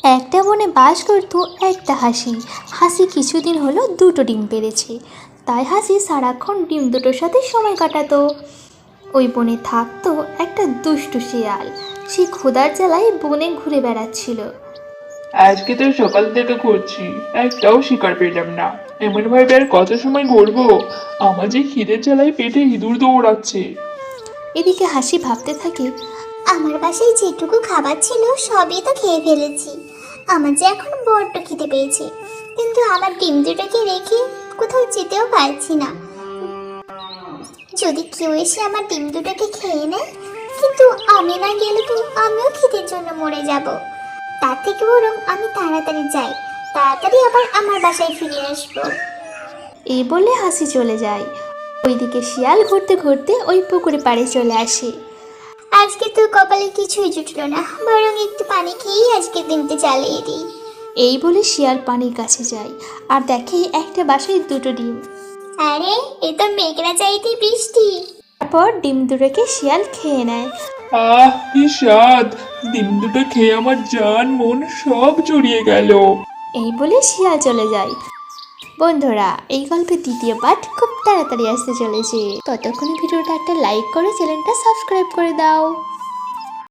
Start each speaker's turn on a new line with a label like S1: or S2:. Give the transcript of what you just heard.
S1: একটা বনে বাস করতো একটা হাসি। হাসি কিছুদিন হলো দুটো ডিম পেড়েছে, তাই হাসি সারাক্ষণ ডিম দুটোর সাথে সময় কাটাতো। ওই বনে থাকতো একটা দুষ্টু শিয়াল। সে ক্ষুধার জ্বালায় বনে ঘুরে বেড়াচ্ছিল।
S2: আজকে তো সকাল থেকে ঘুরছি, একটাও শিকার পেলাম না। এমন ভাবে আর কত সময় ঘুরবো? আমার যে খিদের জ্বালায় পেটে ইঁদুর দৌড়াচ্ছে।
S1: এদিকে হাসি ভাবতে থাকে,
S3: আমার বাসায় যেটুকু খাবার ছিল সবই তো খেয়ে ফেলেছি। আমার যে এখন বড্ড খিদে পেয়েছে, কিন্তু আমার ডিম দুটোকে রেখে কোথাও যেতেও পারছি না। যদি কেউ এসে আমার ডিম দুটোকে খেয়ে নেয়, কিন্তু আমি না গেলে তো আমিও খিদের জন্য মরে যাব। তার থেকে বরং আমি তাড়াতাড়ি যাই, তাড়াতাড়ি আবার আমার বাসায় ফিরে আসবো।
S1: এই বলে হাসি চলে যায়। ওইদিকে শিয়াল ঘুরতে ঘুরতে ওই পুকুরে পাড়ে চলে আসে।
S3: আজকে তো কপালে কিছুই জুটলো না, বরং একটু পানি খেয়েই আজকের দিনটা চালিয়ে দিই।
S1: এই বলে শিয়াল পানির কাছে যায় আর দেখে একটা বাসায় দুটো ডিম।
S3: আরে, এ তো মেঘনা চাইতে বৃষ্টি।
S1: তারপর ডিম দুটোকে শিয়াল খেয়ে নেয়।
S2: আহ, কি স্বাদ! ডিম দুটো খেয়ে আমার জান মন সব জুড়িয়ে গেল।
S1: এই বলে শিয়াল চলে যায়। বন্ধুরা, এই গল্পের দ্বিতীয় পার্ট খুব তাড়াতাড়ি আসতে চলেছে। ততক্ষণ ভিডিওটা একটা লাইক করে চ্যানেলটা সাবস্ক্রাইব করে দাও।